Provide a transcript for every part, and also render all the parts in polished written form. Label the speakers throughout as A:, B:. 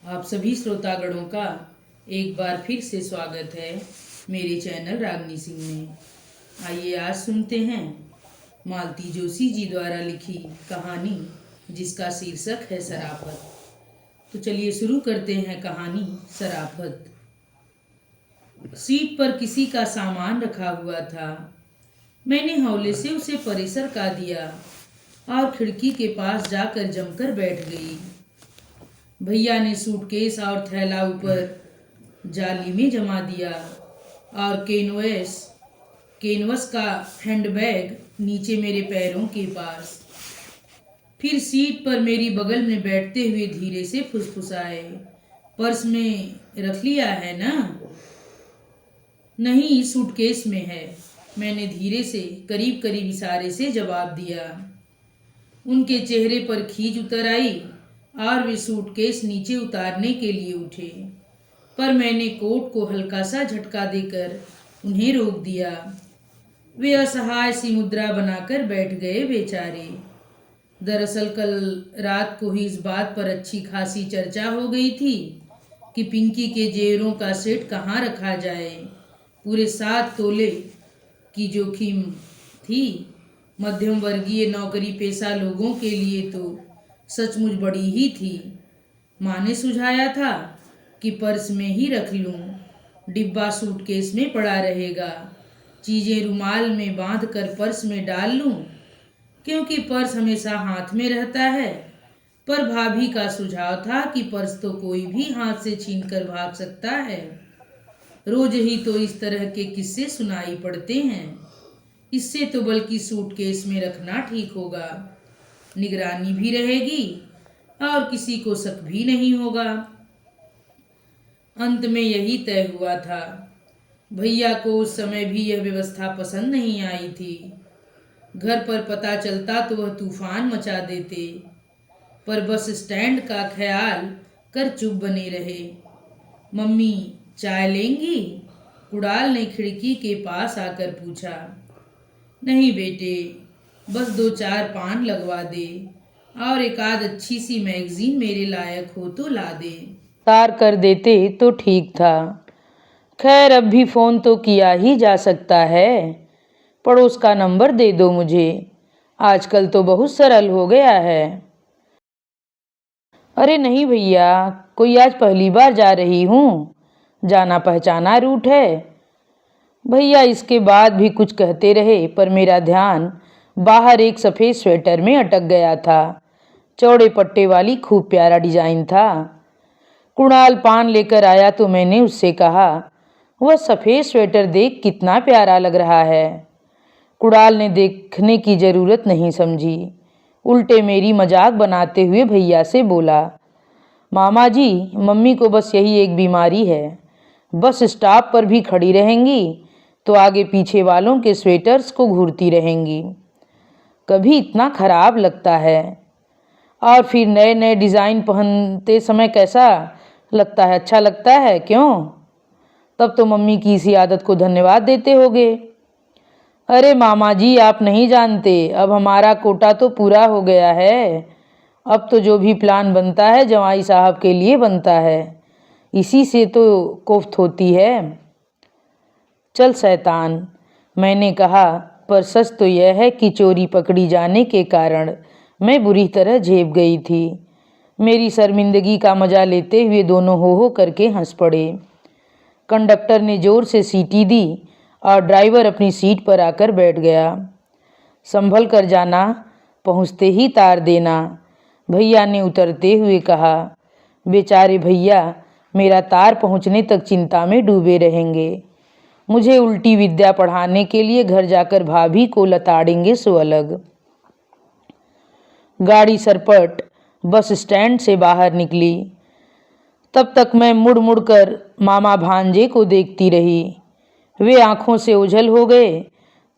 A: आप सभी श्रोतागणों का एक बार फिर से स्वागत है मेरे चैनल रागनी सिंह में। आइए आज सुनते हैं मालती जोशी जी द्वारा लिखी कहानी जिसका शीर्षक है शराफत। तो चलिए शुरू करते हैं कहानी शराफत। सीट पर किसी का सामान रखा हुआ था। मैंने हौले से उसे परे सरका दिया और खिड़की के पास जाकर जमकर बैठ गई। भैया ने सूटकेस और थैला ऊपर जाली में जमा दिया और कैनवस का हैंडबैग नीचे मेरे पैरों के पास। फिर सीट पर मेरी बगल में बैठते हुए धीरे से फुसफुसाए, पर्स में रख लिया है ना? नहीं, सूटकेस में है, मैंने धीरे से करीब करीब इशारे से जवाब दिया। उनके चेहरे पर खींच उतर आई और वे सूटकेस नीचे उतारने के लिए उठे, पर मैंने कोट को हल्का सा झटका देकर उन्हें रोक दिया। वे असहाय सी मुद्रा बनाकर बैठ गए बेचारे। दरअसल कल रात को ही इस बात पर अच्छी खासी चर्चा हो गई थी कि पिंकी के जेवरों का सेट कहाँ रखा जाए। पूरे 7 तोले की जोखिम थी। मध्यम वर्गीय नौकरी पेशा लोगों के लिए तो सचमुच बड़ी ही थी। माँ ने सुझाया था कि पर्स में ही रख लूं, डिब्बा सूटकेस में पड़ा रहेगा, चीज़ें रुमाल में बांध कर पर्स में डाल लूं, क्योंकि पर्स हमेशा हाथ में रहता है। पर भाभी का सुझाव था कि पर्स तो कोई भी हाथ से छीन कर भाग सकता है। रोज ही तो इस तरह के किस्से सुनाई पड़ते हैं। इससे तो बल्कि सूटकेस में रखना ठीक होगा, निगरानी भी रहेगी और किसी को शक भी नहीं होगा। अंत में यही तय हुआ था। भैया को उस समय भी यह व्यवस्था पसंद नहीं आई थी। घर पर पता चलता तो वह तूफान मचा देते, पर बस स्टैंड का ख्याल कर चुप बने रहे। मम्मी चाय लेंगी? कुणाल ने खिड़की के पास आकर पूछा। नहीं बेटे, बस 2-4 पान लगवा दे और एक आध अच्छी सी मैगजीन मेरे लायक हो तो ला दे। तार कर देते तो ठीक था। खैर अब भी फ़ोन तो किया ही जा सकता है। पड़ोस का नंबर दे दो मुझे, आजकल तो बहुत सरल हो गया है। अरे नहीं भैया, कोई आज पहली बार जा रही हूँ, जाना पहचाना रूट है। भैया इसके बाद भी कुछ कहते रहे, पर मेरा ध्यान बाहर एक सफ़ेद स्वेटर में अटक गया था। चौड़े पट्टे वाली खूब प्यारा डिजाइन था। कुणाल पान लेकर आया तो मैंने उससे कहा, वह सफ़ेद स्वेटर देख कितना प्यारा लग रहा है। कुणाल ने देखने की ज़रूरत नहीं समझी, उल्टे मेरी मजाक बनाते हुए भैया से बोला, मामा जी, मम्मी को बस यही एक बीमारी है। बस स्टॉप पर भी खड़ी रहेंगी तो आगे पीछे वालों के स्वेटर्स को घूरती रहेंगी। कभी इतना खराब लगता है, और फिर नए नए डिज़ाइन पहनते समय कैसा लगता है? अच्छा लगता है क्यों? तब तो मम्मी की इसी आदत को धन्यवाद देते होगे। अरे मामा जी, आप नहीं जानते, अब हमारा कोटा तो पूरा हो गया है। अब तो जो भी प्लान बनता है जवाई साहब के लिए बनता है, इसी से तो कोफ्त होती है। चल शैतान, मैंने कहा, पर सच तो यह है कि चोरी पकड़ी जाने के कारण मैं बुरी तरह झेप गई थी। मेरी शर्मिंदगी का मजा लेते हुए दोनों हो करके हंस पड़े। कंडक्टर ने जोर से सीटी दी और ड्राइवर अपनी सीट पर आकर बैठ गया। संभल कर जाना, पहुँचते ही तार देना, भैया ने उतरते हुए कहा। बेचारे भैया मेरा तार पहुँचने तक चिंता में डूबे रहेंगे। मुझे उल्टी विद्या पढ़ाने के लिए घर जाकर भाभी को लताड़ेंगे सो अलग। गाड़ी सरपट बस स्टैंड से बाहर निकली। तब तक मैं मुड़ मुड़ कर मामा भांजे को देखती रही। वे आंखों से ओझल हो गए।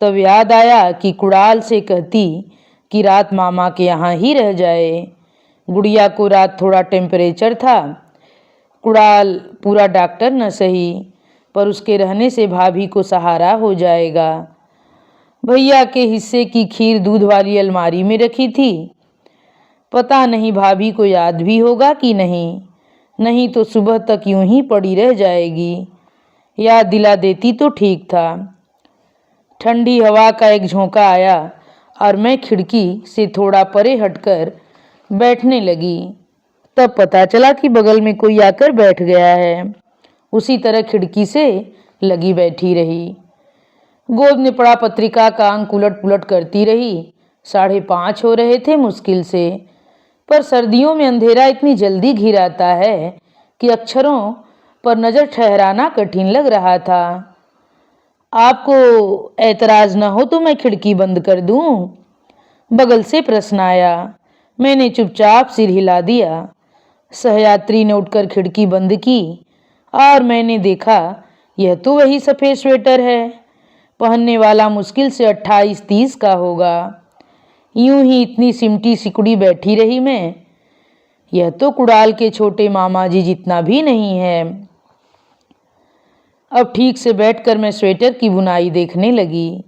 A: तब याद आया कि कुणाल से कहती कि रात मामा के यहाँ ही रह जाए। गुड़िया को रात थोड़ा टेम्परेचर था। कुणाल पूरा डॉक्टर न सही, पर उसके रहने से भाभी को सहारा हो जाएगा। भैया के हिस्से की खीर दूध वाली अलमारी में रखी थी। पता नहीं भाभी को याद भी होगा कि नहीं। नहीं तो सुबह तक यूं ही पड़ी रह जाएगी। याद दिला देती तो ठीक था। ठंडी हवा का एक झोंका आया और मैं खिड़की से थोड़ा परे हटकर बैठने लगी। तब पता चला कि बगल में कोई आकर बैठ गया है। उसी तरह खिड़की से लगी बैठी रही। गोद में पड़ा पत्रिका का अंक उलट पुलट करती रही। 5:30 हो रहे थे मुश्किल से। पर सर्दियों में अंधेरा इतनी जल्दी घिर आता है कि अक्षरों पर नजर ठहराना कठिन लग रहा था। आपको ऐतराज न हो तो मैं खिड़की बंद कर दूं? बगल से प्रश्न आया। मैंने चुपचाप सिर हिला दिया। सहयात्री ने उठकर खिड़की बंद की और मैंने देखा यह तो वही सफेद स्वेटर है। पहनने वाला मुश्किल से 28-30 का होगा। यूं ही इतनी सिमटी सिकुड़ी बैठी रही मैं। यह तो कुड़ाल के छोटे मामा जी जितना भी नहीं है। अब ठीक से बैठकर मैं स्वेटर की बुनाई देखने लगी।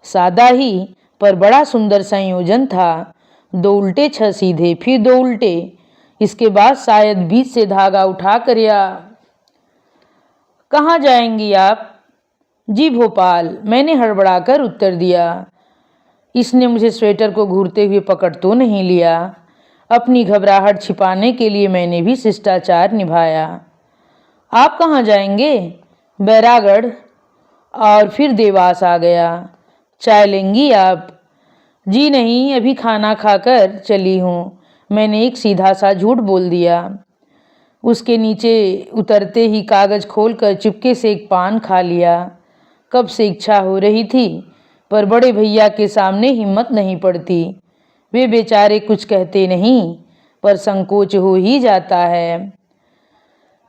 A: सादा ही पर बड़ा सुंदर संयोजन था। 2 उल्टे 6 सीधे, फिर 2 उल्टे। इसके बाद शायद बीच से धागा उठाकर या। कहाँ जाएंगी आप? जी भोपाल, मैंने हड़बड़ाकर उत्तर दिया। इसने मुझे स्वेटर को घूरते हुए पकड़ तो नहीं लिया। अपनी घबराहट छिपाने के लिए मैंने भी शिष्टाचार निभाया। आप कहाँ जाएंगे? बैरागढ़। और फिर देवास आ गया। चाय लेंगी आप? जी नहीं, अभी खाना खाकर चली हूँ। मैंने एक सीधा सा झूठ बोल दिया। उसके नीचे उतरते ही कागज खोलकर चुपके से एक पान खा लिया। कब से इच्छा हो रही थी, पर बड़े भैया के सामने हिम्मत नहीं पड़ती। वे बेचारे कुछ कहते नहीं, पर संकोच हो ही जाता है।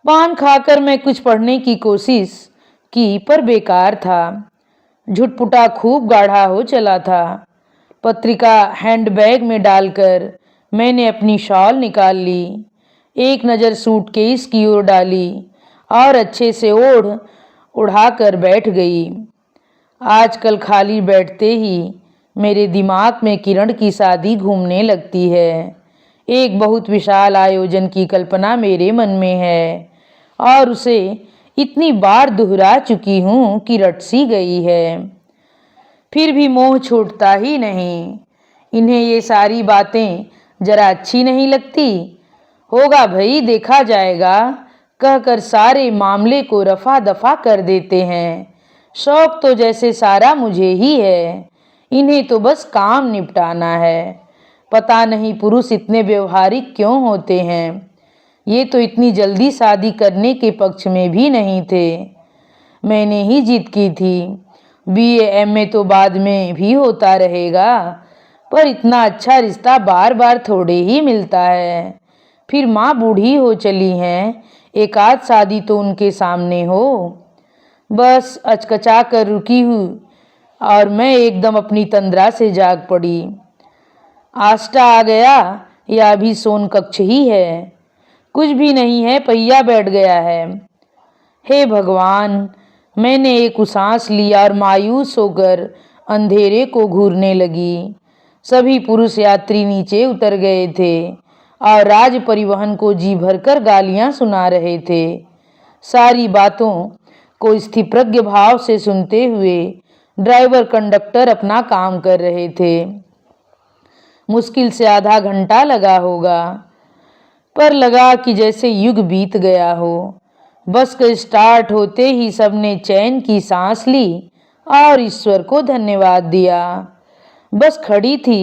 A: पान खाकर मैं कुछ पढ़ने की कोशिश की, पर बेकार था। झुटपुटा खूब गाढ़ा हो चला था। पत्रिका हैंडबैग में डालकर मैंने अपनी शॉल निकाल ली। एक नज़र सूटकेस की ओर डाली और अच्छे से उड़ाकर बैठ गई। आजकल खाली बैठते ही मेरे दिमाग में किरण की शादी घूमने लगती है। एक बहुत विशाल आयोजन की कल्पना मेरे मन में है और उसे इतनी बार दोहरा चुकी हूँ कि रट सी गई है। फिर भी मोह छूटता ही नहीं। इन्हें ये सारी बातें जरा अच्छी नहीं लगती। होगा भाई, देखा जाएगा कहकर सारे मामले को रफा दफा कर देते हैं। शौक तो जैसे सारा मुझे ही है। इन्हें तो बस काम निपटाना है। पता नहीं पुरुष इतने व्यवहारिक क्यों होते हैं। ये तो इतनी जल्दी शादी करने के पक्ष में भी नहीं थे। मैंने ही जिद की थी। बीए एमए तो बाद में भी होता रहेगा, पर इतना अच्छा रिश्ता बार बार थोड़े ही मिलता है। फिर माँ बूढ़ी हो चली हैं, एक आध शादी तो उनके सामने हो। बस अचकचा कर रुकी हूँ और मैं एकदम अपनी तंद्रा से जाग पड़ी। आष्टा आ गया या अभी सोन कक्ष ही है? कुछ भी नहीं है, पहिया बैठ गया है। हे भगवान, मैंने एक सांस लिया और मायूस होकर अंधेरे को घूरने लगी। सभी पुरुष यात्री नीचे उतर गए थे और राज परिवहन को जी भरकर गालियां सुना रहे थे। सारी बातों को स्थिप्रज्ञ भाव से सुनते हुए ड्राइवर कंडक्टर अपना काम कर रहे थे। मुश्किल से आधा घंटा लगा होगा, पर लगा कि जैसे युग बीत गया हो। बस के स्टार्ट होते ही सबने चैन की सांस ली और ईश्वर को धन्यवाद दिया। बस खड़ी थी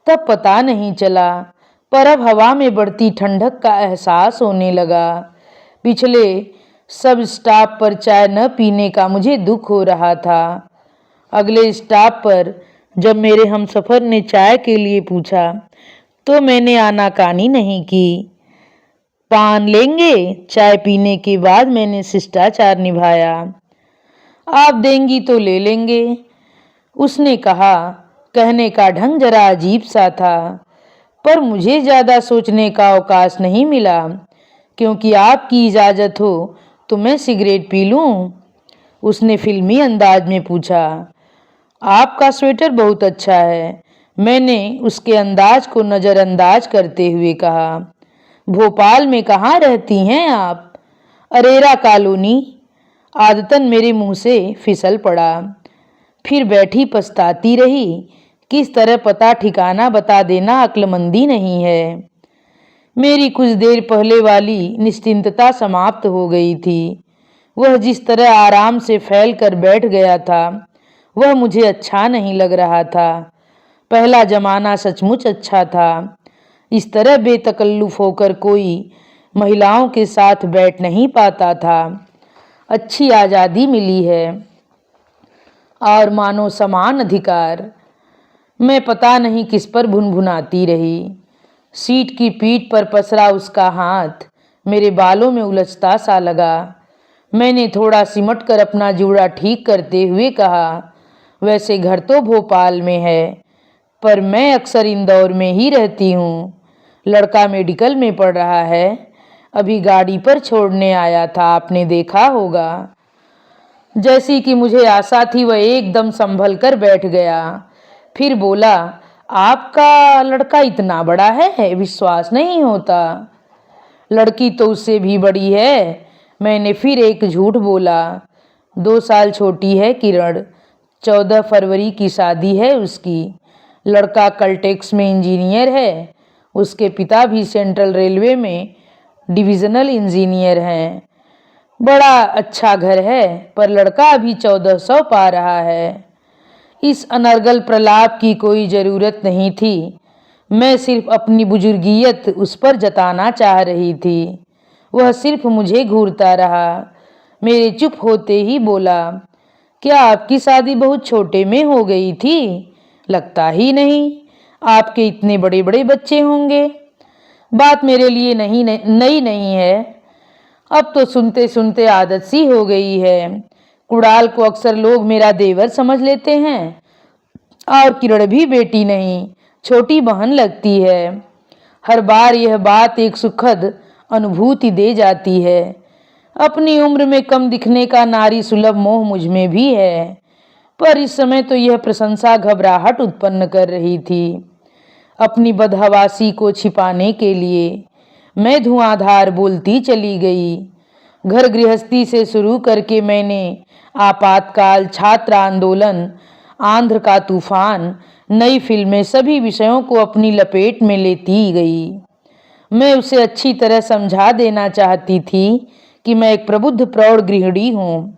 A: तब पता नहीं चला, पर अब हवा में बढ़ती ठंडक का एहसास होने लगा। पिछले सब स्टॉप पर चाय न पीने का मुझे दुख हो रहा था। अगले स्टॉप पर जब मेरे हमसफर ने चाय के लिए पूछा तो मैंने आनाकानी नहीं की। पान लेंगे? चाय पीने के बाद मैंने शिष्टाचार निभाया। आप देंगी तो ले लेंगे, उसने कहा। कहने का ढंग जरा अजीब सा था, पर मुझे ज्यादा सोचने का अवकाश नहीं मिला। क्योंकि आपकी इजाजत हो तो मैं सिगरेट पी लूं? उसने फिल्मी अंदाज में पूछा। आपका स्वेटर बहुत अच्छा है, मैंने उसके अंदाज को नजरअंदाज करते हुए कहा। भोपाल में कहाँ रहती हैं आप? अरेरा कॉलोनी। आदतन मेरे मुंह से फिसल पड़ा। फिर बैठी पछताती रही। किस तरह पता ठिकाना बता देना अक्लमंदी नहीं है। मेरी कुछ देर पहले वाली निश्चिंतता समाप्त हो गई थी। वह जिस तरह आराम से फैल कर बैठ गया था, वह मुझे अच्छा नहीं लग रहा था। पहला जमाना सचमुच अच्छा था। इस तरह बेतकल्लुफ होकर कोई महिलाओं के साथ बैठ नहीं पाता था। अच्छी आज़ादी मिली है और मानो समान अधिकार। मैं पता नहीं किस पर भुनभुनाती रही। सीट की पीठ पर पसरा उसका हाथ मेरे बालों में उलझता सा लगा। मैंने थोड़ा सिमट कर अपना जूड़ा ठीक करते हुए कहा, वैसे घर तो भोपाल में है, पर मैं अक्सर इंदौर में ही रहती हूँ। लड़का मेडिकल में पढ़ रहा है। अभी गाड़ी पर छोड़ने आया था, आपने देखा होगा। जैसी कि मुझे आशा थी, वह एकदम संभल कर बैठ गया। फिर बोला, आपका लड़का इतना बड़ा है, विश्वास नहीं होता। लड़की तो उससे भी बड़ी है। मैंने फिर एक झूठ बोला। 2 साल छोटी है किरण। 14 फरवरी की शादी है उसकी। लड़का कलटेक्स में इंजीनियर है। उसके पिता भी सेंट्रल रेलवे में डिविजनल इंजीनियर हैं। बड़ा अच्छा घर है, पर लड़का अभी 1400 पा रहा है। इस अनर्गल प्रलाप की कोई ज़रूरत नहीं थी। मैं सिर्फ अपनी बुजुर्गियत उस पर जताना चाह रही थी। वह सिर्फ मुझे घूरता रहा। मेरे चुप होते ही बोला, क्या आपकी शादी बहुत छोटे में हो गई थी? लगता ही नहीं। आपके इतने बड़े बड़े बच्चे होंगे। बात मेरे लिए नई नहीं है। अब तो सुनते सुनते आदत सी हो गई है। कुणाल को अक्सर लोग मेरा देवर समझ लेते हैं और किरण भी बेटी नहीं, छोटी बहन लगती है। हर बार यह बात एक सुखद अनुभूति दे जाती है। अपनी उम्र में कम दिखने का नारी सुलभ मोह मुझ में भी है, पर इस समय तो यह प्रशंसा घबराहट उत्पन्न कर रही थी। अपनी बदहवासी को छिपाने के लिए मैं धुआंधार बोलती चली गई। घर गृहस्थी से शुरू करके मैंने आपातकाल, छात्र आंदोलन, आंध्र का तूफान, नई फिल्में, सभी विषयों को अपनी लपेट में लेती गई। मैं उसे अच्छी तरह समझा देना चाहती थी कि मैं एक प्रबुद्ध प्रौढ़ गृहिणी हूँ।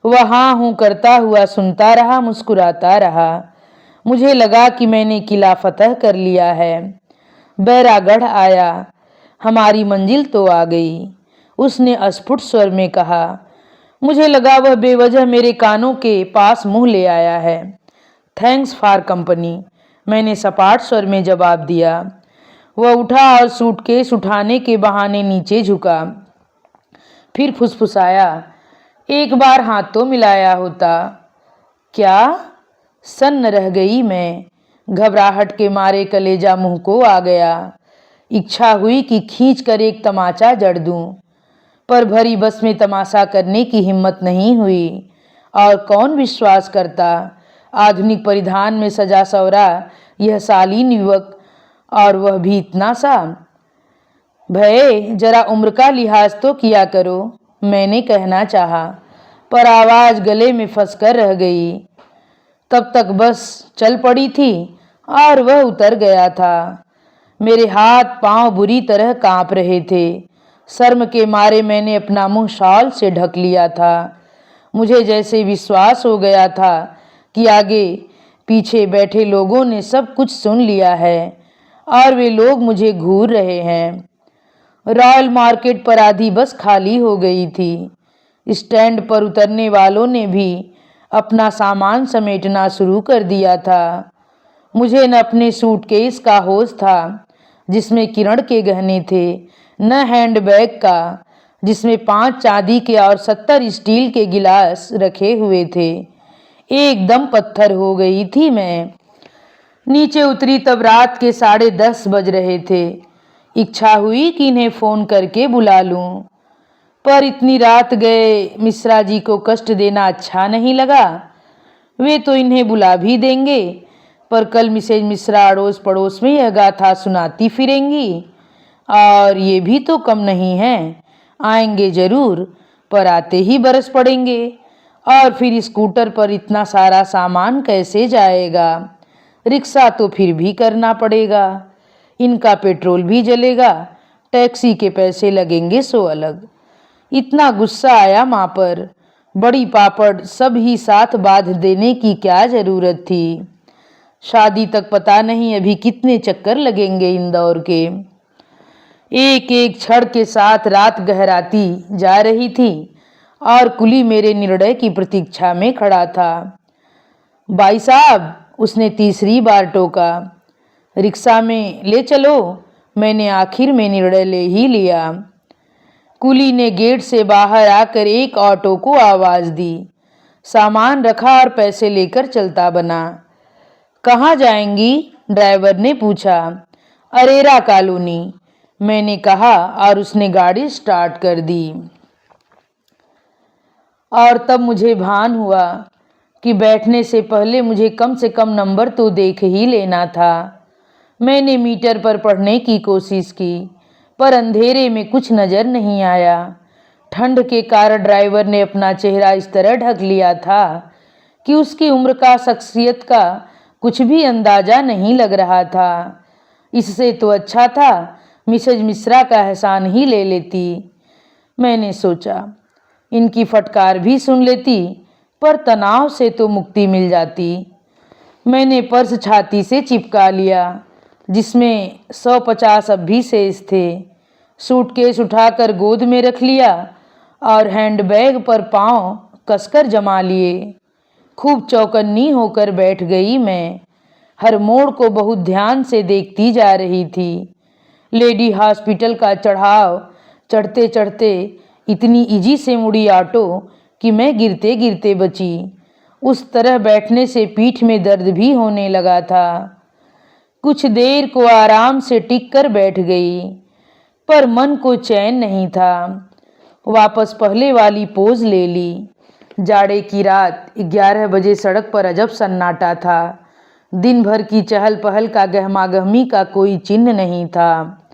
A: वह हाँ हूँ करता हुआ सुनता रहा, मुस्कुराता रहा। मुझे लगा कि मैंने किला फतह कर लिया है। बैरागढ़ आया। हमारी मंजिल तो आ गई, उसने अस्फुट स्वर में कहा। मुझे लगा वह बेवजह मेरे कानों के पास मुंह ले आया है। थैंक्स फॉर कंपनी, मैंने सपाट स्वर में जवाब दिया। वह उठा और सूटकेस उठाने के बहाने नीचे झुका। फिर फुसफुसाया, एक बार हाथ तो मिलाया होता। क्या? सन्न रह गई मैं। घबराहट के मारे कलेजा मुंह को आ गया। इच्छा हुई कि खींच कर एक तमाचा जड़ दूं, पर भरी बस में तमाशा करने की हिम्मत नहीं हुई। और कौन विश्वास करता? आधुनिक परिधान में सजा सवरा यह शालीन युवक, और वह भी इतना सा। भय, जरा उम्र का लिहाज तो किया करो, मैंने कहना चाहा, पर आवाज गले में फंसकर रह गई। तब तक बस चल पड़ी थी और वह उतर गया था। मेरे हाथ पांव बुरी तरह कांप रहे थे। शर्म के मारे मैंने अपना मुंह शॉल से ढक लिया था। मुझे जैसे विश्वास हो गया था कि आगे पीछे बैठे लोगों ने सब कुछ सुन लिया है और वे लोग मुझे घूर रहे हैं। रॉयल मार्केट पर आधी बस खाली हो गई थी। स्टैंड पर उतरने वालों ने भी अपना सामान समेटना शुरू कर दिया था। मुझे न अपने सूटकेस का होश था जिसमें किरण के गहने थे, न हैंडबैग का जिसमें 5 चांदी के और 70 स्टील के गिलास रखे हुए थे। एकदम पत्थर हो गई थी मैं। नीचे उतरी तब रात के 10:30 बज रहे थे। इच्छा हुई कि इन्हें फोन करके बुला लूं, पर इतनी रात गए मिश्रा जी को कष्ट देना अच्छा नहीं लगा। वे तो इन्हें बुला भी देंगे, पर कल मिसेज मिश्रा अड़ोस पड़ोस में यह गाथा सुनाती फिरेंगी और ये भी तो कम नहीं है, आएंगे जरूर, पर आते ही बरस पड़ेंगे। और फिर स्कूटर पर इतना सारा सामान कैसे जाएगा? रिक्शा तो फिर भी करना पड़ेगा, इनका पेट्रोल भी जलेगा, टैक्सी के पैसे लगेंगे सो अलग। इतना गुस्सा आया माँ पर। बड़ी पापड़ सब ही साथ बांध देने की क्या जरूरत थी? शादी तक पता नहीं अभी कितने चक्कर लगेंगे इंदौर के। एक एक क्षण के साथ रात गहराती जा रही थी और कुली मेरे निर्णय की प्रतीक्षा में खड़ा था। भाई साहब, उसने तीसरी बार टोका। रिक्शा में ले चलो। मैंने आखिर में निर्णय ले ही लिया। कुली ने गेट से बाहर आकर एक ऑटो को आवाज दी। सामान रखा और पैसे लेकर चलता बना। कहाँ जाएंगी? ड्राइवर ने पूछा। अरेरा कॉलोनी, मैंने कहा और उसने गाड़ी स्टार्ट कर दी। और तब मुझे भान हुआ कि बैठने से पहले मुझे कम से कम नंबर तो देख ही लेना था। मैंने मीटर पर पढ़ने की कोशिश की, पर अंधेरे में कुछ नजर नहीं आया। ठंड के कारण ड्राइवर ने अपना चेहरा इस तरह ढक लिया था कि उसकी उम्र का, शख्सियत का कुछ भी अंदाजा नहीं लग रहा था। इससे तो अच्छा था मिसेज मिश्रा का एहसान ही ले लेती। मैंने सोचा इनकी फटकार भी सुन लेती, पर तनाव से तो मुक्ति मिल जाती। मैंने पर्स छाती से चिपका लिया, जिसमें 150 अब भी शेष थे। सूटकेस उठाकर गोद में रख लिया और हैंडबैग पर पांव कसकर जमा लिए। खूब चौकन्नी होकर बैठ गई मैं। हर मोड़ को बहुत ध्यान से देखती जा रही थी। लेडी हॉस्पिटल का चढ़ाव चढ़ते चढ़ते इतनी इजी से मुड़ी ऑटो कि मैं गिरते गिरते बची। उस तरह बैठने से पीठ में दर्द भी होने लगा था। कुछ देर को आराम से टिक कर बैठ गई, पर मन को चैन नहीं था। वापस पहले वाली पोज ले ली। जाड़े की रात 11 बजे सड़क पर अजब सन्नाटा था। दिन भर की चहल पहल का, गहमागहमी का कोई चिन्ह नहीं था।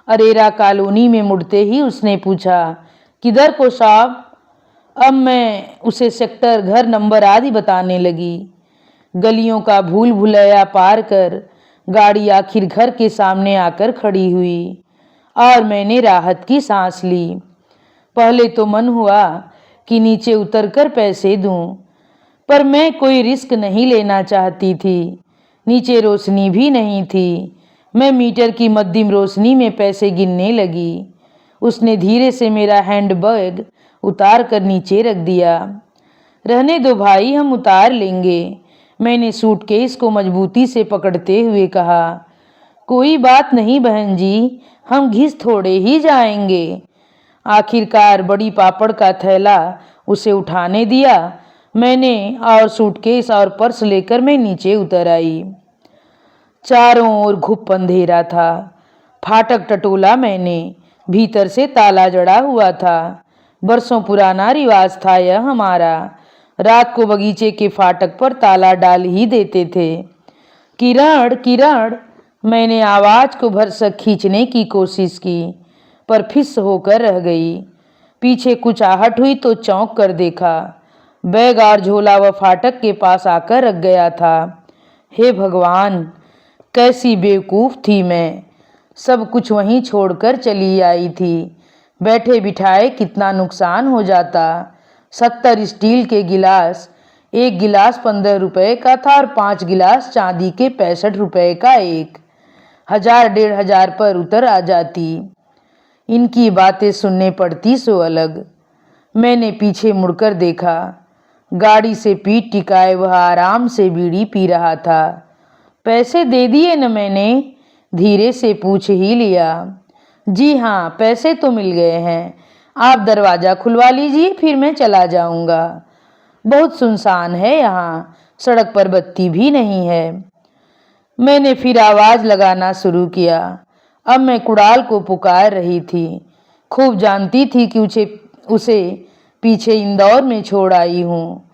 A: अरेरा कॉलोनी में मुड़ते ही उसने पूछा, किधर को साहब? अब मैं उसे सेक्टर, घर नंबर आदि बताने लगी। गलियों का भूल भुलैया पार कर गाड़ी आखिर घर के सामने आकर खड़ी हुई और मैंने राहत की सांस ली। पहले तो मन हुआ कि नीचे उतरकर पैसे दूं, पर मैं कोई रिस्क नहीं लेना चाहती थी। नीचे रोशनी भी नहीं थी। मैं मीटर की मध्यम रोशनी में पैसे गिनने लगी। उसने धीरे से मेरा हैंडबैग उतार कर नीचे रख दिया। रहने दो भाई, हम उतार लेंगे, मैंने सूटकेस को मजबूती से पकड़ते हुए कहा। कोई बात नहीं बहन जी, हम घिस थोड़े ही जाएंगे। आखिरकार बड़ी पापड़ का थैला उसे उठाने दिया मैंने और सूटकेस और पर्स लेकर मैं नीचे उतर आई। चारों ओर घुप अंधेरा था। फाटक टटोला मैंने, भीतर से ताला जड़ा हुआ था। बरसों पुराना रिवाज था यह हमारा। रात को बगीचे के फाटक पर ताला डाल ही देते थे। किरण किरण, मैंने आवाज को भरसक खींचने की कोशिश की, पर फिस होकर रह गई। पीछे कुछ आहट हुई तो चौंक कर देखा। बैग और झोला वह फाटक के पास आकर रख गया था। हे भगवान, कैसी बेवकूफ थी मैं। सब कुछ वहीं छोड़कर चली आई थी। बैठे बिठाए कितना नुकसान हो जाता। 70 स्टील के गिलास, एक गिलास 15 रुपए का था और 5 गिलास चांदी के 65 रुपए का एक। 1000-1500 पर उतर आ जाती। इनकी बातें सुनने पड़ती सो अलग। मैंने पीछे मुड़कर देखा। गाड़ी से पीठ टिकाए वह आराम से बीड़ी पी रहा था। पैसे दे दिए न मैंने? धीरे से पूछ ही लिया। जी हाँ, पैसे तो मिल गए हैं। आप दरवाज़ा खुलवा लीजिए, फिर मैं चला जाऊंगा। बहुत सुनसान है यहाँ, सड़क पर बत्ती भी नहीं है। मैंने फिर आवाज़ लगाना शुरू किया। अब मैं कुड़ाल को पुकार रही थी। खूब जानती थी कि उसे पीछे इंदौर में छोड़ आई हूँ,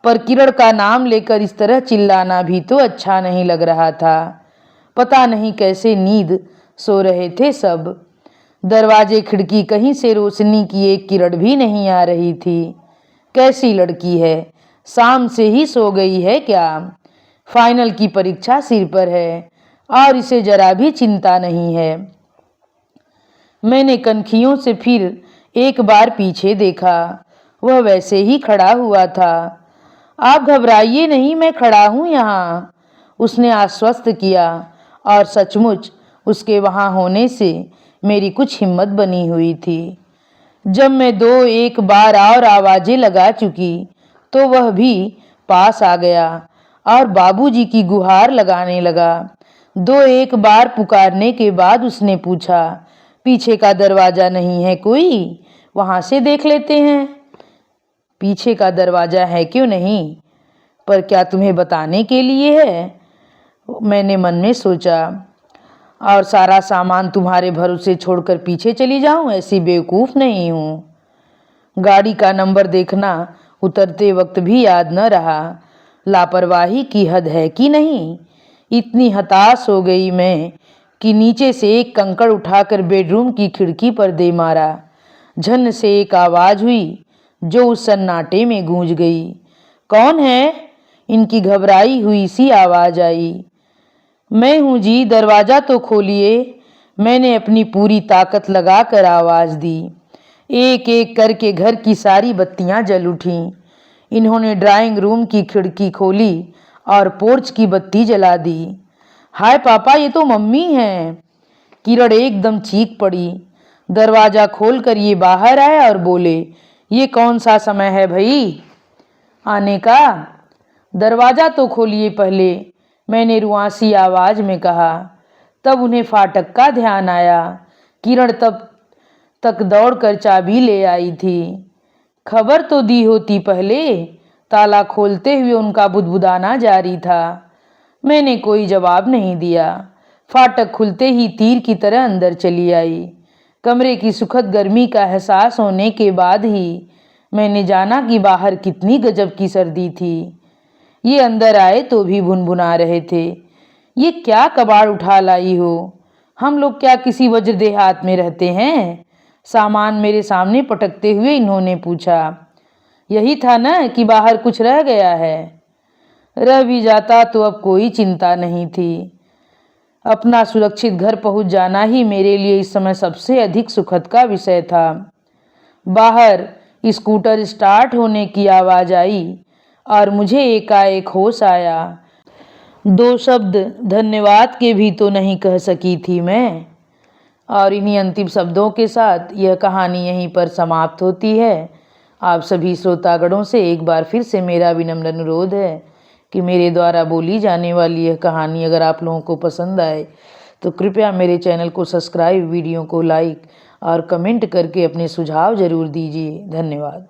A: पर किरण का नाम लेकर इस तरह चिल्लाना भी तो अच्छा नहीं लग रहा था। पता नहीं कैसे नींद सो रहे थे सब। दरवाजे खिड़की कहीं से रोशनी की एक किरण भी नहीं आ रही थी। कैसी लड़की है, शाम से ही सो गई है क्या? फाइनल की परीक्षा सिर पर है और इसे जरा भी चिंता नहीं है। मैंने कनखियों से फिर एक बार पीछे देखा, वह वैसे ही खड़ा हुआ था। आप घबराइए नहीं, मैं खड़ा हूँ यहाँ, उसने आश्वस्त किया और सचमुच उसके वहाँ होने से मेरी कुछ हिम्मत बनी हुई थी। जब मैं 2-1 बार और आवाजें लगा चुकी तो वह भी पास आ गया और बाबूजी की गुहार लगाने लगा। 2-1 बार पुकारने के बाद उसने पूछा, पीछे का दरवाजा नहीं है कोई? वहां से देख लेते हैं। पीछे का दरवाजा है क्यों नहीं, पर क्या तुम्हें बताने के लिए है? मैंने मन में सोचा। और सारा सामान तुम्हारे भरोसे छोड़कर पीछे चली जाऊं? ऐसी बेवकूफ नहीं हूं। गाड़ी का नंबर देखना उतरते वक्त भी याद न रहा। लापरवाही की हद है कि नहीं। इतनी हताश हो गई मैं कि नीचे से एक कंकड़ उठाकर बेडरूम की खिड़की पर दे मारा। झन से एक आवाज हुई जो उस सन्नाटे में गूंज गई। कौन है? इनकी घबराई हुई सी आवाज आई। मैं हूं जी, दरवाजा तो खोलिए, मैंने अपनी पूरी ताकत लगाकर आवाज दी। एक एक करके घर की सारी बत्तियां जल उठीं। इन्होंने ड्राइंग रूम की खिड़की खोली और पोर्च की बत्ती जला दी। हाय पापा, ये तो मम्मी हैं। किरण एकदम चीख पड़ी। दरवाजा खोलकर ये बाहर आए और बोले, ये कौन सा समय है भई आने का? दरवाजा तो खोलिए पहले, मैंने रुआसी आवाज में कहा। तब उन्हें फाटक का ध्यान आया। किरण तब तक दौड़कर चाबी ले आई थी। खबर तो दी होती पहले। ताला खोलते हुए उनका बुदबुदाना जारी था। मैंने कोई जवाब नहीं दिया। फाटक खुलते ही तीर की तरह अंदर चली आई। कमरे की सुखद गर्मी का एहसास होने के बाद ही मैंने जाना कि बाहर कितनी गजब की सर्दी थी। ये अंदर आए तो भी भुनभुना रहे थे, ये क्या कबाड़ उठा लाई हो? हम लोग क्या किसी वज्र देहात में रहते हैं? सामान मेरे सामने पटकते हुए इन्होंने पूछा। यही था ना कि बाहर कुछ रह गया है? रह भी जाता तो अब कोई चिंता नहीं थी। अपना सुरक्षित घर पहुंच जाना ही मेरे लिए इस समय सबसे अधिक सुखद का विषय था। बाहर स्कूटर स्टार्ट होने की आवाज आई और मुझे एकाएक होश आया। 2 शब्द धन्यवाद के भी तो नहीं कह सकी थी मैं। और इन्हीं अंतिम शब्दों के साथ यह कहानी यहीं पर समाप्त होती है। आप सभी श्रोतागणों से एक बार फिर से मेरा विनम्र अनुरोध है कि मेरे द्वारा बोली जाने वाली यह कहानी अगर आप लोगों को पसंद आए तो कृपया मेरे चैनल को सब्सक्राइब, वीडियो को लाइक और कमेंट करके अपने सुझाव ज़रूर दीजिए। धन्यवाद।